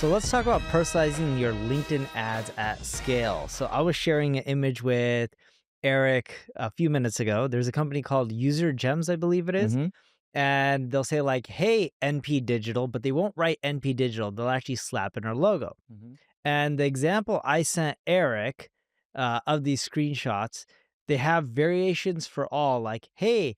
So let's talk about personalizing your LinkedIn ads at scale. So I was sharing an image with Eric a few minutes ago. There's a company called 𝗔𝗕𝗢𝗧, I believe it is. Mm-hmm. And they'll say like, hey, NP Digital, but they won't write NP Digital. They'll actually slap in our logo. Mm-hmm. And the example I sent Eric of these screenshots, they have variations for all like, hey,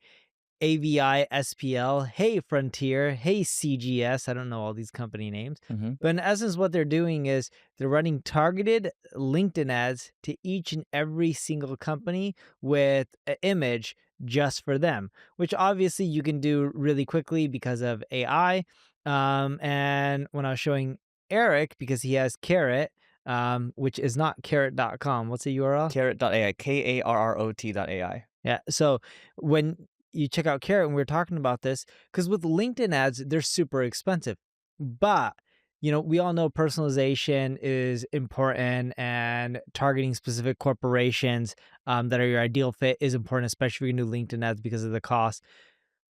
AVI, SPL, hey, Frontier, hey, CGS. I don't know all these company names. Mm-hmm. But in essence, what they're doing is they're running targeted LinkedIn ads to each and every single company with an image just for them, which obviously you can do really quickly because of AI. And when I was showing Eric, because he has Carrot, which is not carrot.com. What's the URL? Carrot.ai, KARROT.ai. Yeah. So when you check out Carrot, and we were talking about this, because with LinkedIn ads, they're super expensive. But, we all know personalization is important and targeting specific corporations that are your ideal fit is important, especially if you do LinkedIn ads because of the cost.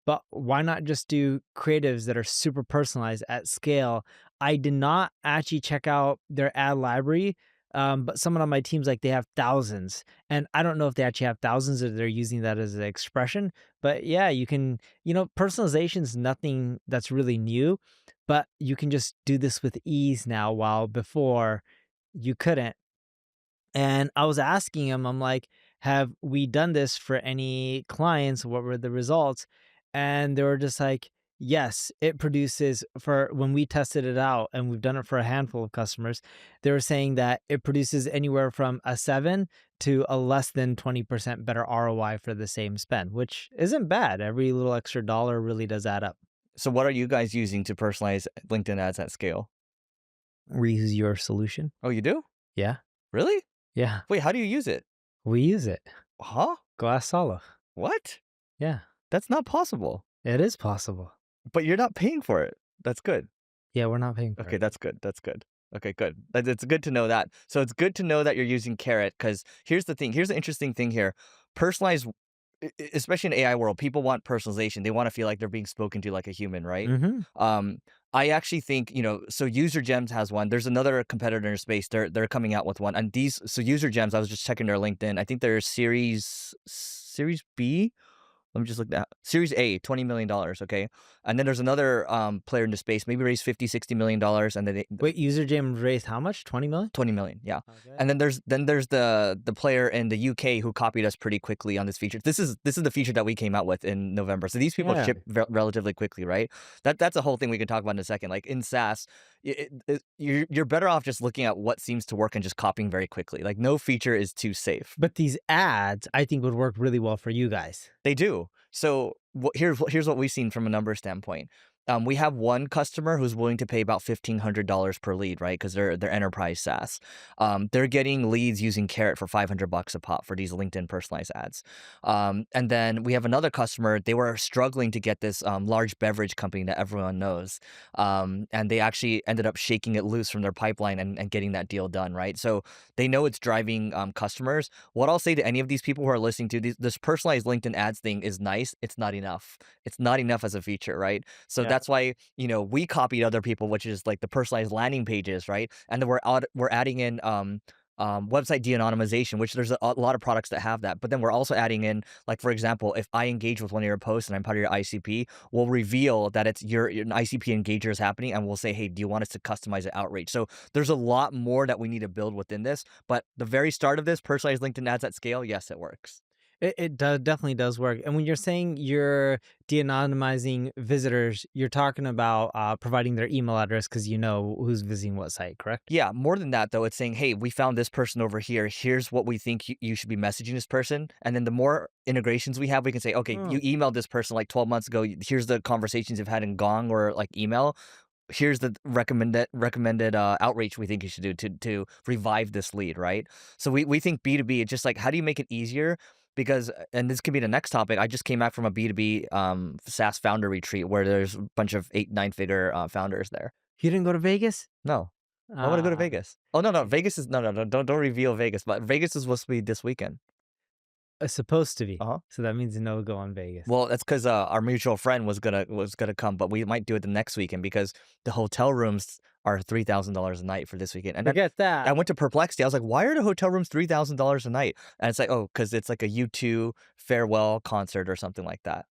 But why not just do creatives that are super personalized at scale? I did not actually check out their ad library, but someone on my team's like they have thousands. And I don't know if they actually have thousands or they're using that as an expression. But yeah, you can, personalization is nothing that's really new, but you can just do this with ease now, while before you couldn't. And I was asking him, I'm like, have we done this for any clients? What were the results? And they were just like, yes, it produces for when we tested it out, and we've done it for a handful of customers. They were saying that it produces anywhere from a 7 to a less than 20% better ROI for the same spend, which isn't bad. Every little extra dollar really does add up. So what are you guys using to personalize LinkedIn ads at scale? Reuse your solution. Oh, you do? Yeah. Really? Yeah. Wait, how do you use it? We use it. Huh? Glass Solo. What? Yeah. That's not possible. It is possible. But you're not paying for it. That's good. Yeah, we're not paying for Okay, it. that's good. That's good. Okay, good. It's good to know that. So it's good to know that you're using Carrot, because here's the thing. Here's the interesting thing here. Personalized, especially in AI world, people want personalization. They want to feel like they're being spoken to like a human, right? Mm-hmm. I actually think, so 𝗔𝗕𝗢𝗧 has one. There's another competitor in space. They're coming out with one. And so 𝗔𝗕𝗢𝗧, I was just checking their LinkedIn. I think they're Series B. Let me just look that. Series A, $20 million, okay? And then there's another player in the space, maybe raised $50-60 million, and then Wait, 𝗔𝗕𝗢𝗧 raised how much? 20 million? 20 million, yeah. Okay. And then there's the player in the UK who copied us pretty quickly on this feature. This is the feature that we came out with in November. So these people Yeah. ship relatively quickly, right? That's a whole thing we can talk about in a second. Like in SaaS, you're better off just looking at what seems to work and just copying very quickly. Like no feature is too safe. But these ads, I think, would work really well for you guys. They do. So here's what we've seen from a number standpoint. We have one customer who's willing to pay about $1,500 per lead, right? Because they're enterprise SaaS. They're getting leads using Carrot for $500 a pop for these LinkedIn personalized ads. And then we have another customer. They were struggling to get this large beverage company that everyone knows, and they actually ended up shaking it loose from their pipeline and getting that deal done, right? So they know it's driving customers. What I'll say to any of these people who are listening to this personalized LinkedIn ads thing is nice. It's not enough. It's not enough as a feature, right? So Yeah. that's why, we copied other people, which is like the personalized landing pages, right? And then we're adding in website de-anonymization, which there's a lot of products that have that. But then we're also adding in, like, for example, if I engage with one of your posts and I'm part of your ICP, we'll reveal that it's an ICP engager is happening, and we'll say, hey, do you want us to customize it outreach? So there's a lot more that we need to build within this. But the very start of this, personalized LinkedIn ads at scale, yes, it works. It definitely does work. And when you're saying you're de-anonymizing visitors, you're talking about providing their email address because you know who's visiting what site, correct? Yeah, more than that, though, it's saying, hey, we found this person over here. Here's what we think you should be messaging this person. And then the more integrations we have, we can say, okay, you emailed this person like 12 months ago. Here's the conversations you've had in Gong or like email. Here's the recommended outreach we think you should do to revive this lead, right? So we think B2B, it's just like, how do you make it easier? Because, and this could be the next topic, I just came back from a B2B SaaS founder retreat where there's a bunch of 8-9 figure founders there. You didn't go to Vegas? No. I want to go to Ah, Vegas. Oh, no. Vegas is, no. Don't reveal Vegas. But Vegas is supposed to be this weekend. Supposed to be. Uh-huh. So that means no go on Vegas. Well, that's because our mutual friend was gonna come, but we might do it the next weekend because the hotel rooms are $3,000 a night for this weekend. And then Forget I that. went to Perplexity. I was like, "Why are the hotel rooms $3,000 a night?" And it's like, "Oh, because it's like a U2 farewell concert or something like that."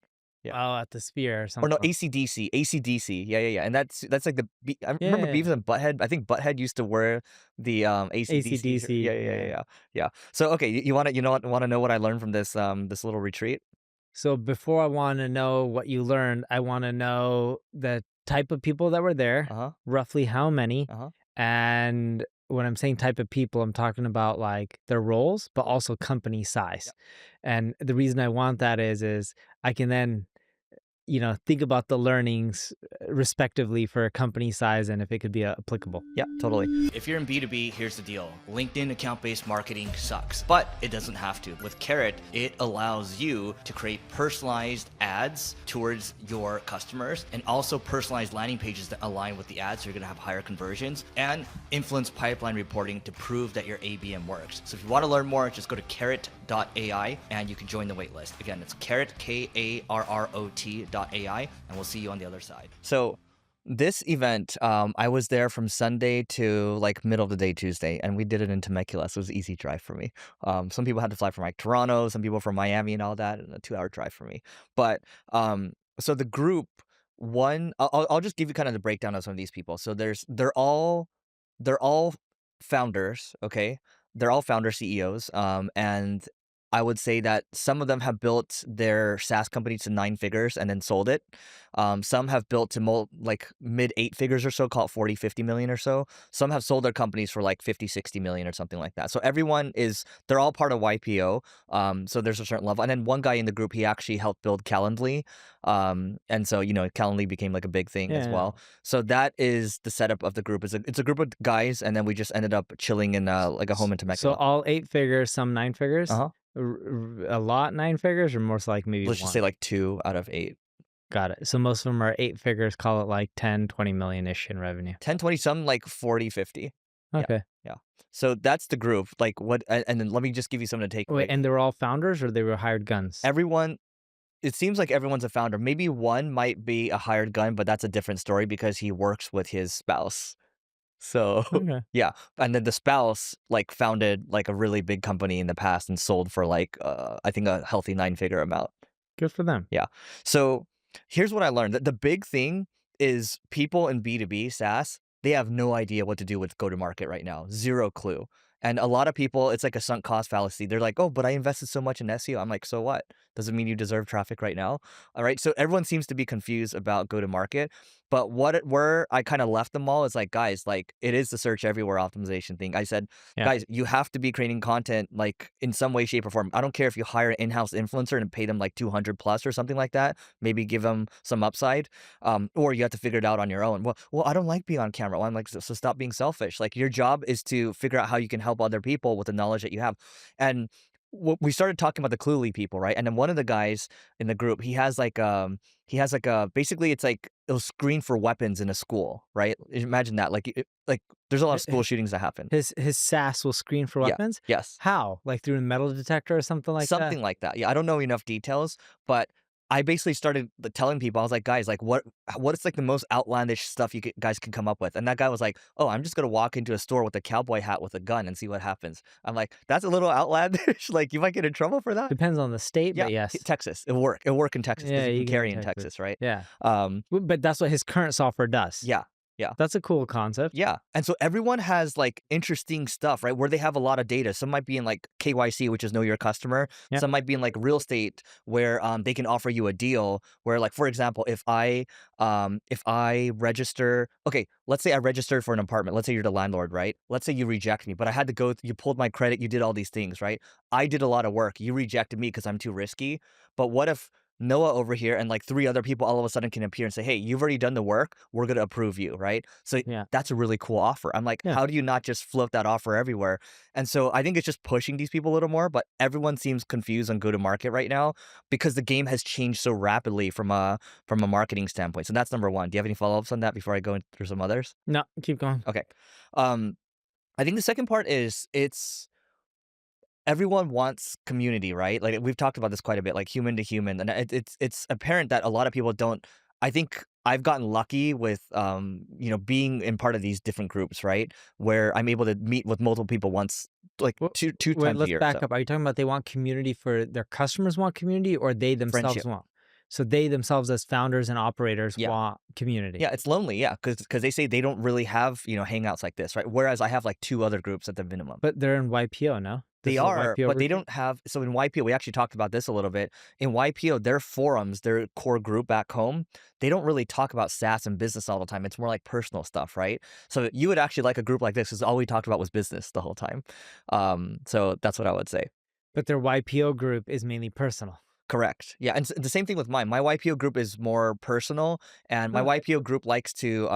Yeah. Oh, at the Sphere or Or no, something. AC/DC, AC/DC. Yeah, yeah, yeah. And that's like I remember Yeah. Beavis and Butthead. I think Butthead used to wear the AC/DC shirt. AC/DC. Yeah, yeah, yeah, Yeah. yeah. Yeah. So okay, you wanna wanna know what I learned from this little retreat? So before I want to know what you learned, I want to know the type of people that were there, Uh-huh. roughly how many, Uh-huh. and when I'm saying type of people, I'm talking about like their roles, but also company Yeah. size. And the reason I want that is I can then think about the learnings respectively for a company size and if it could be applicable. Yeah, totally. If you're in B2B, here's the deal. LinkedIn account-based marketing sucks, but it doesn't have to. With Carrot, it allows you to create personalized ads towards your customers and also personalized landing pages that align with the ads so you're gonna have higher conversions and influence pipeline reporting to prove that your ABM works. So if you wanna learn more, just go to carrot.ai and you can join the waitlist. Again, it's carrot, KARROT.ai, and we'll see you on the other side. So this event, I was there from Sunday to like middle of the day Tuesday, and we did it in Temecula, so it was an easy drive for me. Some people had to fly from like Toronto, some people from Miami and all that, and a 2 hour drive for me. But so the group one, I'll just give you kind of the breakdown of some of these people. So they're all founders, okay? They're all founder CEOs, and I would say that some of them have built their SaaS company to 9 figures and then sold it. Some have built to like mid 8 figures or so, call it 40, 50 million or so. Some have sold their companies for like 50, 60 million or something like that. So they're all part of YPO. So there's a certain level. And then one guy in the group, he actually helped build Calendly. And so, Calendly became like a big thing as Yeah. well. So that is the setup of the group. It's a group of guys, and then we just ended up chilling in like a home in So Temecula. all 8 figures, some 9 figures. Uh-huh. A lot 9 figures, or most like maybe Let's just one. say like 2 out of 8. Got it. So most of them are 8 figures, call it like 10, 20 million-ish in revenue. 10, 20, some like 40, 50. Yeah. Okay. Yeah. So that's the group. Like and then let me just give you some of the Wait, takeaways. and they were all founders or they were hired guns? Everyone, it seems like everyone's a founder. Maybe one might be a hired gun, but that's a different story because he works with his spouse. So Okay. yeah. And then the spouse like founded like a really big company in the past and sold for like I think a healthy 9-figure amount. Good for them. Yeah. So here's what I learned. The big thing is people in B2B SaaS, they have no idea what to do with go-to-market right now. Zero clue. And a lot of people, it's like a sunk cost fallacy. They're like, oh, but I invested so much in SEO. I'm like, so what? Doesn't mean you deserve traffic right now. All right. So everyone seems to be confused about go-to-market. But where I kind of left them all is like, guys, like it is the search everywhere optimization thing. I said, Yeah. guys, you have to be creating content like in some way, shape, or form. I don't care if you hire an in-house influencer and pay them like 200 plus or something like that. Maybe give them some upside, or you have to figure it out on your own. Well, I don't like being on camera. Well, I'm like, so stop being selfish. Like your job is to figure out how you can help other people with the knowledge that you have. And we started talking about the Cluely people, right? And then one of the guys in the group, he has like a basically it's like a screen for weapons in a school, right? Imagine that. Like there's a lot of school shootings that happen. His SaaS will screen for Yeah. weapons? Yes. How? Like through a metal detector or something like that? Something like that. Yeah, I don't know enough details, but I basically started telling people, I was like, guys, like what is like the most outlandish stuff guys can come up with? And that guy was like, oh, I'm just gonna walk into a store with a cowboy hat with a gun and see what happens. I'm like, that's a little outlandish. Like you might get in trouble for that. Depends on the state, Yeah, but yes. Texas. It'll work. It'll work in Texas because Yeah, you you can can carry in in Texas. Texas, right? Yeah. Um, But that's what his current software does. yeah. Yeah. That's a cool concept. Yeah. And so everyone has like interesting stuff, right? Where they have a lot of data. Some might be in like KYC, which is know your customer. Yep. Some might be in like real estate where they can offer you a deal where like, for example, if I register, okay, let's say I registered for an apartment. Let's say you're the landlord, right? Let's say you reject me, but I had to you pulled my credit, you did all these things, right? I did a lot of work. You rejected me because I'm too risky. But what if Noah over here and like 3 other people all of a sudden can appear and say, hey, you've already done the work. We're going to approve you, right? So Yeah. that's a really cool offer. I'm like, Yeah. how do you not just float that offer everywhere? And so I think it's just pushing these people a little more, but everyone seems confused on go to market right now because the game has changed so rapidly from a marketing standpoint. So that's number one. Do you have any follow-ups on that before I go through some others? No, keep going. Okay. I think the second part is everyone wants community, right? Like we've talked about this quite a bit, like human to human, and it's apparent that a lot of people don't. I think I've gotten lucky with being in part of these different groups, right? Where I'm able to meet with multiple people once, like Well, two wait, times a let's year or back so. up. Are you talking about they want community for their customers want community or they themselves Friendship, want? So they themselves as founders and operators yeah. want community, Yeah, it's lonely, yeah, because they say they don't really have, hangouts like this, right? Whereas I have, like, 2 other groups at the minimum. but they're in YPO, no? They This is a are, YPO but they retreat? don't have so in YPO, we actually talked about this a little bit. In YPO, their forums, their core group back home, they don't really talk about SaaS and business all the time. It's more like personal stuff, right? So you would actually like a group like this because all we talked about was business the whole time. So that's what I would say. But their YPO group is mainly personal. Correct. Yeah, and the same thing with mine. My YPO group is more personal, and my Oh, YPO group likes to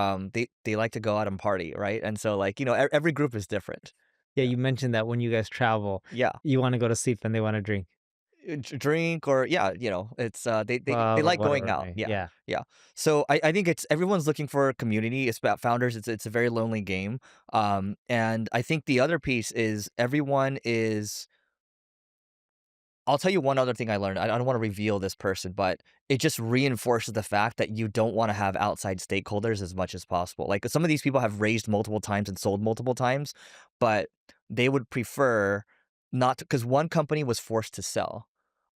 they like to go out and party, right? And so like every group is different. yeah, Yeah, you mentioned that when you guys travel, yeah. you wanna go to sleep and they wanna drink. Drink or yeah, it's they Well, or like going whatever, out. right? Yeah, Yeah. yeah. So I think it's everyone's looking for a community. It's about founders. It's a very lonely game. And I think the other piece is everyone is I'll tell you one other thing I learned. I don't want to reveal this person, but it just reinforces the fact that you don't want to have outside stakeholders as much as possible. Like some of these people have raised multiple times and sold multiple times, but they would prefer not to, because one company was forced to sell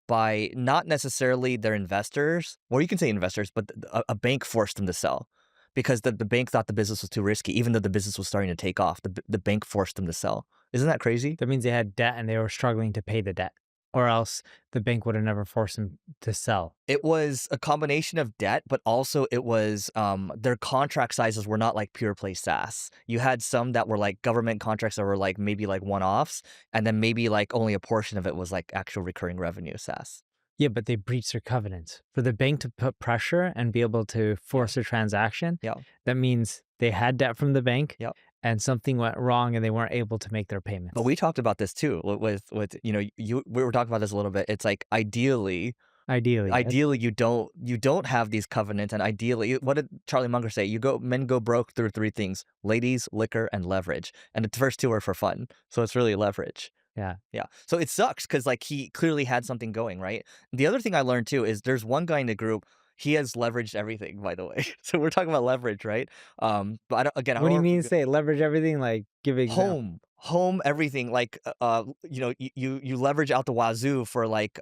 by not necessarily their investors, or you can say investors, but a bank forced them to sell because the bank thought the business was too risky, even though the business was starting to take off. The bank forced them to sell. Isn't that crazy? That means they had debt and they were struggling to pay the debt, or else the bank would have never forced them to sell. It was a combination of debt, but also it was their contract sizes were not like pure play SaaS. You had some that were like government contracts that were like maybe like one-offs, and then maybe like only a portion of it was like actual recurring revenue SaaS. Yeah, but they breached their covenants. For the bank to put pressure and be able to Yeah. force a transaction, Yeah. that means they had debt from the bank Yeah. and something went wrong and they weren't able to make their But payments. we talked about this too with we were talking about this a little bit. It's like Ideally, yes. ideally you don't have these covenants, and ideally what did Charlie Munger say? Men go broke through 3 things: ladies, liquor, and leverage. And the first 2 are for fun. So it's really leverage. Yeah. Yeah. So it sucks because like he clearly had something going, right? The other thing I learned too is there's one guy in the group. He has leveraged everything, by the way. So we're talking about leverage, right? But I What don't do you want mean to say leverage everything? Like give an example. home everything like you leverage out the wazoo for like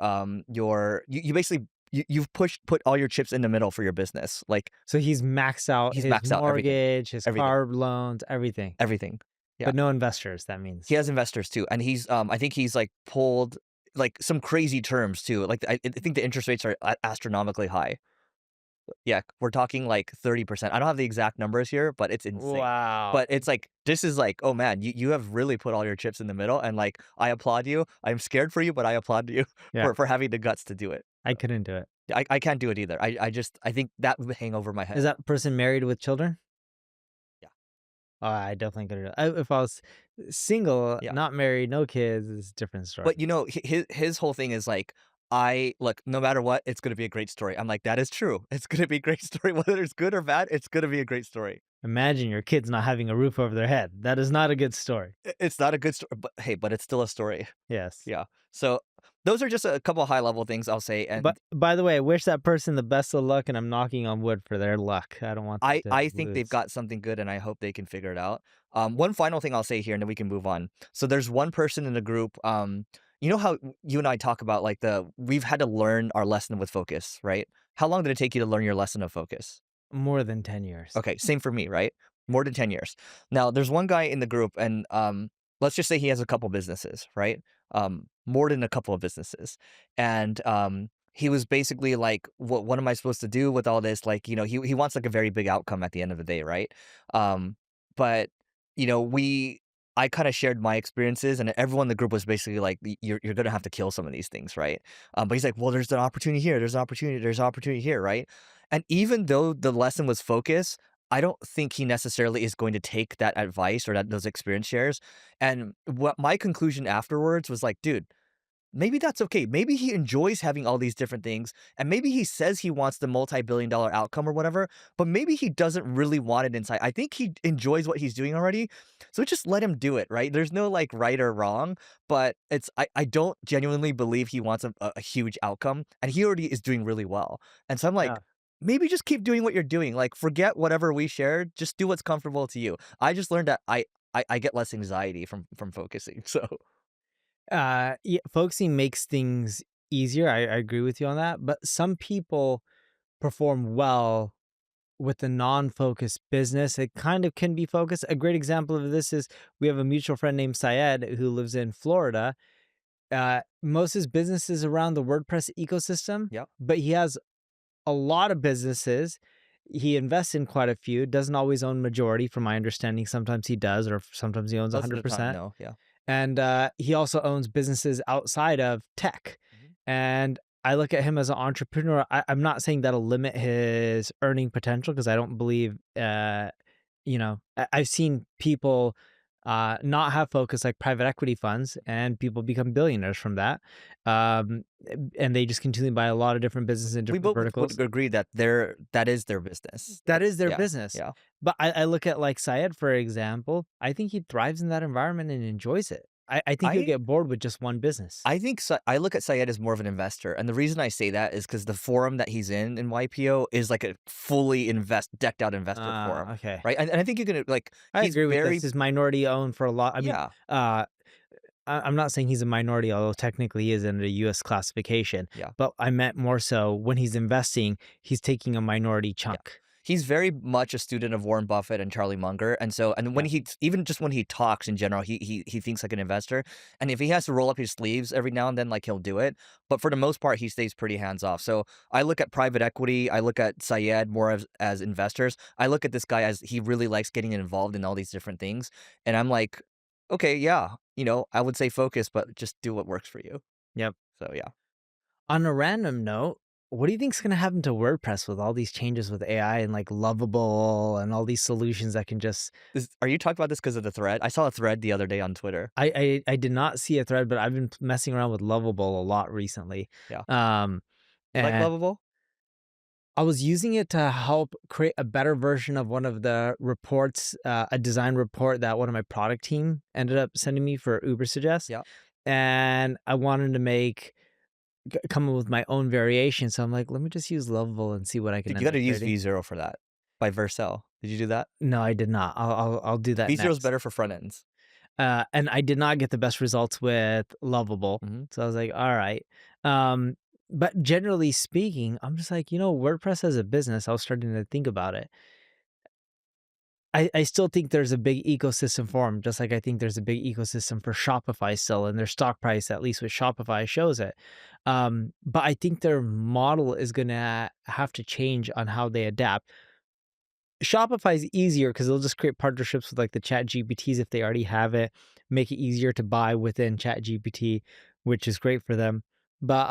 you basically you've put all your chips in the middle for your business, like So he's maxed out he's his maxed out everything, mortgage, his everything, car loans, everything, everything. Yeah, but no investors, that he means. has investors too, and he's I think he's like pulled like some crazy terms too, like I think the interest rates are astronomically high. Yeah, we're talking like 30%. I don't have the exact numbers here, but it's insane. Wow. But it's like this is like, oh man, you have really put all your chips in the middle, and like I applaud you. I'm scared for you, but I applaud you Yeah, for having the guts to do it. I couldn't do it. I can't do it either. I think that would hang over my Is head. that person married with children? Yeah, Oh, I definitely couldn't do it. If I was single, yeah. not married, no kids, it's a different story. But his whole thing is like, I look, no matter what, it's gonna be a great story. I'm like, that is true. It's gonna be a great story, whether it's good or bad. It's gonna be a great story. Imagine your kids not having a roof over their head. That is not a good story. It's not a good story, but hey, but it's still a story. Yes. Yeah. So those are just a couple high level things I'll say, But and by the way, I wish that person the best of luck, and I'm knocking on wood for their luck. I don't want them to I think they've lose. got something good, and I hope they can figure it out. One final thing I'll say here, and then we can move on. So there's one person in the group. You know how you and I talk about like we've had to learn our lesson with focus, right? How long did it take you to learn your lesson of focus? More than 10 years. Okay, same for me, right? More than 10 years. Now, there's one guy in the group, and let's just say he has a couple businesses, right? More than a couple of businesses. And he was basically like, what am I supposed to do with all this? Like, he wants like a very big outcome at the end of the day, right? But, I kind of shared my experiences, and everyone in the group was basically like, you're going to have to kill some of these things, right? But he's like, well, there's an opportunity here. There's an opportunity here, right? And even though the lesson was focus, I don't think he necessarily is going to take that advice or those experience shares. And what my conclusion afterwards was like, dude, maybe that's okay. Maybe he enjoys having all these different things, and maybe he says he wants the multi-billion-dollar outcome or whatever, but maybe he doesn't really want it inside. I think he enjoys what he's doing already, so just let him do it, right? There's no, like, right or wrong, but I don't genuinely believe he wants a huge outcome, and he already is doing really well. And so I'm like, Yeah. maybe just keep doing what you're doing. Like, forget whatever we shared, just do what's comfortable to you. I just learned that I get less anxiety from focusing, so Yeah, focusing makes things easier. I agree with you on that. But some people perform well with the non-focused business. It kind of can be focused. A great example of this is we have a mutual friend named Syed who lives in Florida. Most of his business is around the WordPress ecosystem, yep. but he has a lot of businesses. He invests in quite a few, doesn't always own majority from my understanding. Sometimes he does, or sometimes he owns Most of the time, 100%. no, yeah. And he also owns businesses outside of tech. Mhm. And I look at him as an entrepreneur. I'm not saying that'll limit his earning potential because I don't believe, I've seen people not have focus like private equity funds, and people become billionaires from that. Um, and they just continue to buy a lot of different businesses in We different both verticals. would agree that that is their business. That That's is their yeah, business. yeah. But I look at like Syed, for example. I think he thrives in that environment and enjoys it. I think he'll I get bored with just one business. I think I look at Syed as more of an investor, and the reason I say that is because the forum that he's in YPO is like a fully decked out investor forum, Okay. right? And I think you're gonna like I he's agree with this. very He's minority owned for a lot. I mean, yeah, I'm not saying he's a minority, although technically he is in a U.S. classification. yeah. But I meant more so when he's investing, he's taking a minority Yeah. chunk. He's very much a student of Warren Buffett and Charlie Munger, and so and when Yeah. he even just when he talks in general, he thinks like an investor, and if he has to roll up his sleeves every now and then, like, he'll do it, but for the most part, he stays pretty hands off. So I look at private equity, I look at Syed more as investors. I look at this guy as he really likes getting involved in all these different things, and I'm like, okay, yeah, I would say focus, but just do what works for you. Yep. So yeah. On a random note, what do you think's gonna happen to WordPress with all these changes with AI and like Lovable and all these solutions that can just Are you talking about this because of the thread? I saw a thread the other day on Twitter. I did not see a thread, but I've been messing around with Lovable a lot recently. Yeah. Um, You like and Lovable? I was using it to help create a better version of one of the reports, a design report that one of my product team ended up sending me for 𝗔𝗕𝗢𝗪. Yeah. And I wanted to come up with my own variation. So I'm like, let me just use Lovable and see what I can Dude, you end gotta up use creating. V0 for that by Vercel. Did you do that? No, I did not. I'll do that V0 is next. better for front ends. And I did not get the best results with Lovable. Mhm. So I was like, all right. Um, but generally speaking, I'm just like, WordPress as a business, I was starting to think about it. I still think there's a big ecosystem for them, just like I think there's a big ecosystem for Shopify still, and their stock price, at least with Shopify, shows it. But I think their model is going to have to change on how they adapt. Shopify is easier because they'll just create partnerships with like the Chat GPTs if they already have it, make it easier to buy within Chat GPT, which is great for them. But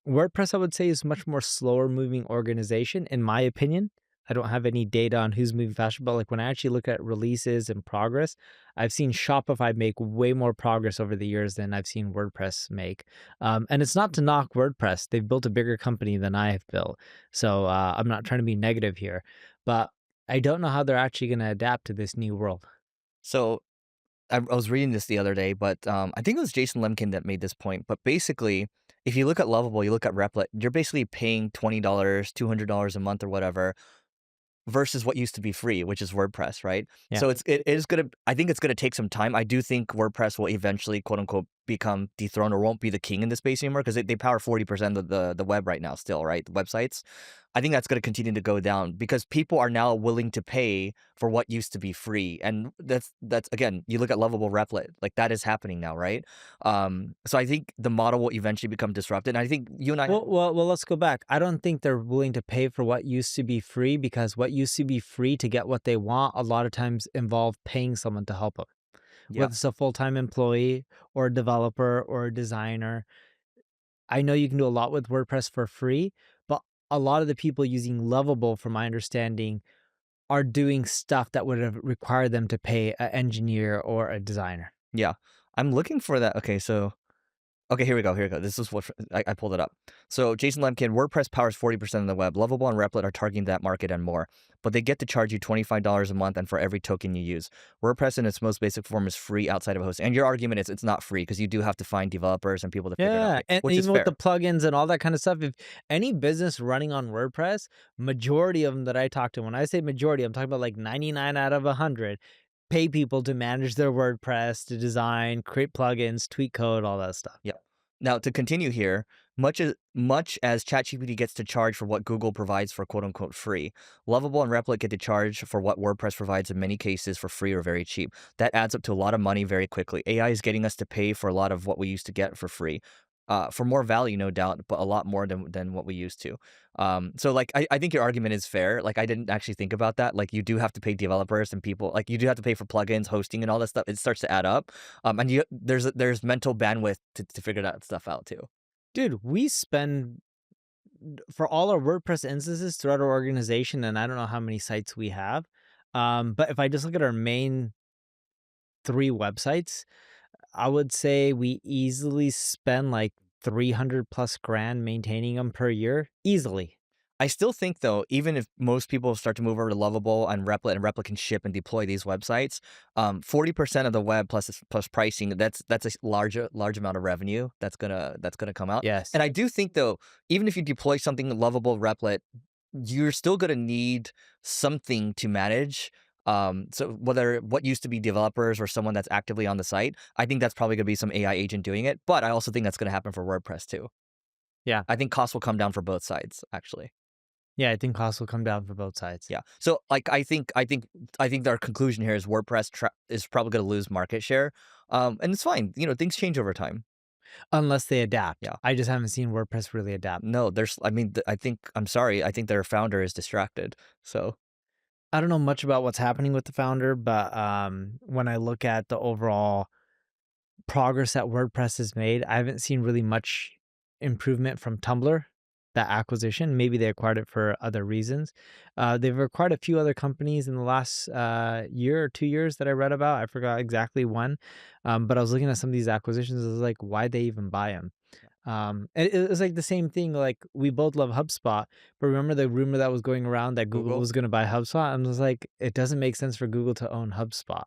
WordPress, I would say, is much more slower moving organization, in my opinion. I don't have any data on who's moving faster, but like when I actually look at releases and progress, I've seen Shopify make way more progress over the years than I've seen WordPress make. And it's not to knock WordPress; they've built a bigger company than I have built, so I'm not trying to be negative here, but I don't know how they're actually going to adapt to this new world. So I was reading this the other day, but I think it was Jason Lemkin that made this point. But basically, if you look at Lovable, you look at Replit, you're basically paying $20, $200 a month or whatever versus what used to be free, which is WordPress, right? Yeah. So it is gonna. I think it's gonna take some time. I do think WordPress will eventually, quote unquote, become dethroned or won't be the king in the space anymore because they power 40% of the web right now, still, right? The websites. I think that's gonna continue to go down because people are now willing to pay for what used to be free, and that's again, you look at Lovable Replit, like that is happening now, right? So I think the model will eventually become disrupted. And I think you and I, Well, let's go back. I don't think they're willing to pay for what used to be free because what used to be free to get what they want a lot of times involve paying someone to help them, yeah. whether it's a full-time employee or a developer or a designer. I know you can do a lot with WordPress for free, but a lot of the people using Lovable, from my understanding, are doing stuff that would have required them to pay an engineer or a designer. Yeah, I'm looking for that. Okay, so Okay, here we go. Here we go. This is what I pulled it up. So Jason Lemkin, WordPress powers 40% of the web. Lovable and Replit are targeting that market and more, but they get to charge you $25 a month and for every token you use. WordPress in its most basic form is free outside of hosting. And your argument is it's not free because you do have to find developers and people to figure it out, Yeah, and which is even with fair. the plugins and all that kind of stuff, if any business running on WordPress, majority of them that I talk to, when I say majority, I'm talking about like 99 out of 100, pay people to manage their WordPress, to design, create plugins, tweak code, all that stuff. Yeah. Now to continue here, much as ChatGPT gets to charge for what Google provides for quote unquote free, Lovable and Replit get to charge for what WordPress provides in many cases for free or very cheap. That adds up to a lot of money very quickly. AI is getting us to pay for a lot of what we used to get for free. For more value, no doubt, but a lot more than what we used to. So like I think your argument is fair. Like I didn't actually think about that. Like you do have to pay developers and people, like you do have to pay for plugins, hosting and all that stuff. It starts to add up. And there's mental bandwidth to figure that stuff out too. Dude, we spend for all our WordPress instances throughout our organization, and I don't know how many sites we have. But if I just look at our main 3 websites, I would say we easily spend like 300 plus grand maintaining them per year. Easily. I still think though, even if most people start to move over to Lovable and Replit can ship and deploy these websites, 40% of the web plus pricing, that's a large amount of revenue that's gonna come out. Yes. And I do think though, even if you deploy something Lovable Replit, you're still gonna need something to manage. So whether what used to be developers or someone that's actively on the site, I think that's probably gonna be some AI agent doing it. But I also think that's gonna happen for WordPress too. Yeah. I think costs will come down for both sides, actually. Yeah, I think costs will come down for both sides. Yeah. So like I think our conclusion here is WordPress is probably going to lose market share. And it's fine. Things change over time. Unless they adapt. Yeah. I just haven't seen WordPress really adapt. No, I mean, I'm sorry. I think their founder is distracted. So I don't know much about what's happening with the founder, but when I look at the overall progress that WordPress has made, I haven't seen really much improvement from Tumblr, that acquisition. Maybe they acquired it for other reasons. They've acquired a few other companies in the last year or 2 years that I read about. I forgot exactly when, but I was looking at some of these acquisitions. I was like, why'd they even buy them? It was like the same thing. Like we both love HubSpot, but remember the rumor that was going around that Google Google. was going to buy HubSpot? And I was like, it doesn't make sense for Google to own HubSpot.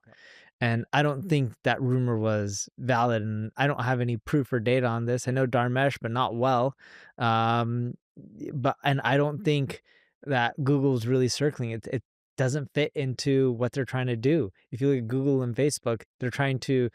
And I don't think that rumor was valid, and I don't have any proof or data on this. I know Dharmesh, but not well. And I don't think that Google's really circling it. It doesn't fit into what they're trying to do. If you look at Google and Facebook, they're trying to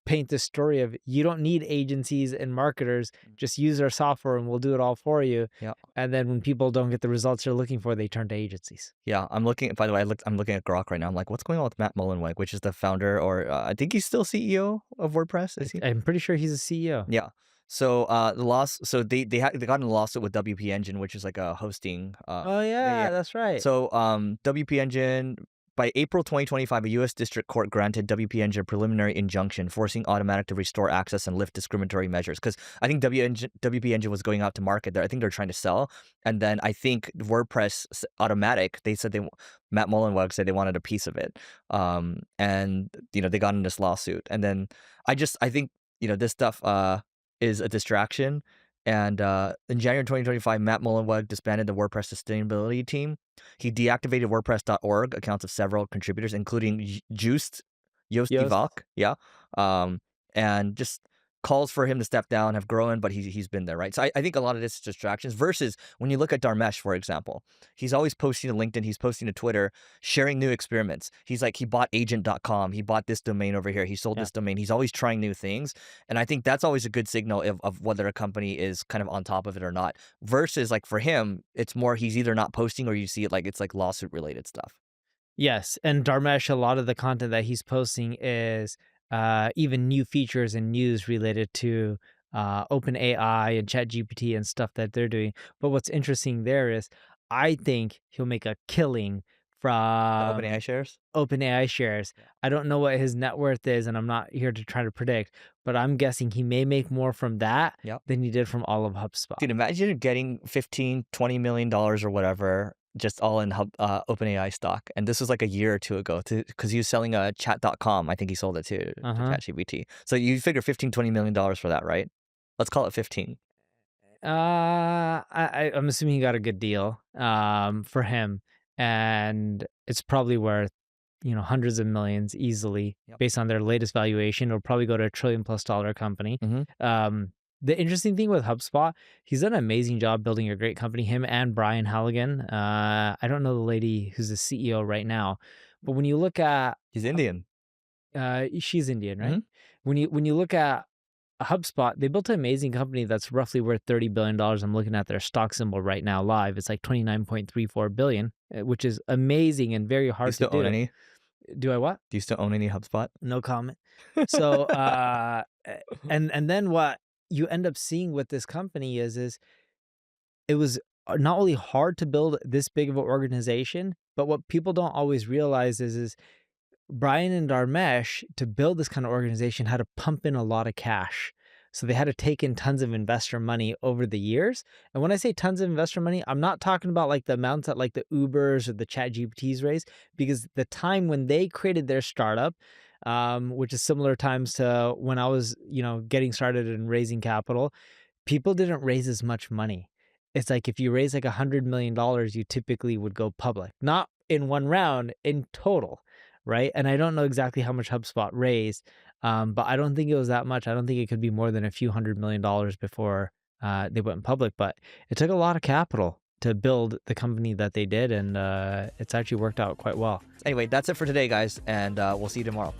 paint this story of you don't need agencies and marketers, just use our software and we'll do it all for you. Yeah. And then when people don't get the results they're looking for, they turn to agencies. Yeah. By the way, I'm looking at Grok right now. I'm like, what's going on with Matt Mullenweg, which is the founder, or I think he's still CEO of WordPress. Is he? I'm pretty sure he's a CEO. Yeah. So they got in a lawsuit with WP Engine, which is like a hosting. Oh yeah, that's right. So WP Engine, by April 2025, a U.S. district court granted WP Engine a preliminary injunction forcing Automatic to restore access and lift discriminatory measures. Because I think WP Engine was going out to market there. I think they're trying to sell. And then I think WordPress Automatic, Matt Mullenweg said they wanted a piece of it. And they got in this lawsuit. And then I think this stuff is a distraction. And in January 2025, Matt Mullenweg disbanded the WordPress sustainability team. He deactivated WordPress.org accounts of several contributors, including Joost Divak. Yeah. And just calls for him to step down have grown, but he's been there, right? So I think a lot of this is distractions versus when you look at Dharmesh, for example, he's always posting to LinkedIn, he's posting to Twitter, sharing new experiments. He's like, he bought agent.com, he bought this domain over here, he sold this domain. He's always trying new things. And I think that's always a good signal of whether a company is kind of on top of it or not. Versus like for him, it's more he's either not posting or you see it like it's like lawsuit related stuff. Yes, and Dharmesh, a lot of the content that he's posting is even new features and news related to OpenAI and ChatGPT and stuff that they're doing. But what's interesting there is I think he'll make a killing The from OpenAI shares? OpenAI shares. I don't know what his net worth is, and I'm not here to try to predict, but I'm guessing he may make more from that Yep. than he did from all of HubSpot. Dude, imagine getting $15-20 million or whatever, just all in OpenAI stock. And this was like a year or two ago because he was selling a chat.com. I think he sold it to ChatGPT. So you figure $15-20 million for that, right? Let's call it 15. I'm assuming he got a good deal for him, and it's probably worth, hundreds of millions easily Yep. based on their latest valuation. It'll probably go to $1 trillion+ company. Mhm. The interesting thing with HubSpot, he's done an amazing job building a great company. Him and Brian Halligan. I don't know the lady who's the CEO right now, but when you look at, He's Indian. she's Indian, right? Mhm. When you look at HubSpot, they built an amazing company that's roughly worth $30 billion. I'm looking at their stock symbol right now live. It's like 29.34 billion, which is amazing and very Do you hard to still own do. any? Do I what? Do you still own any HubSpot? No comment. So, and then what you end up seeing with this company is it was not only hard to build this big of an organization, but what people don't always realize is Brian and Dharmesh, to build this kind of organization, had to pump in a lot of cash. So they had to take in tons of investor money over the years. And when I say tons of investor money, I'm not talking about like the amounts that like the Ubers or the ChatGPTs raise, because the time when they created their startup, which is similar times to when I was, getting started and raising capital, people didn't raise as much money. It's like if you raise like $100 million, you typically would go public, not in one round, in total, right? And I don't know exactly how much HubSpot raised, but I don't think it was that much. I don't think it could be more than a few $100 million before they went public. But it took a lot of capital to build the company that they did, and it's actually worked out quite well. Anyway, that's it for today, guys, and we'll see you tomorrow.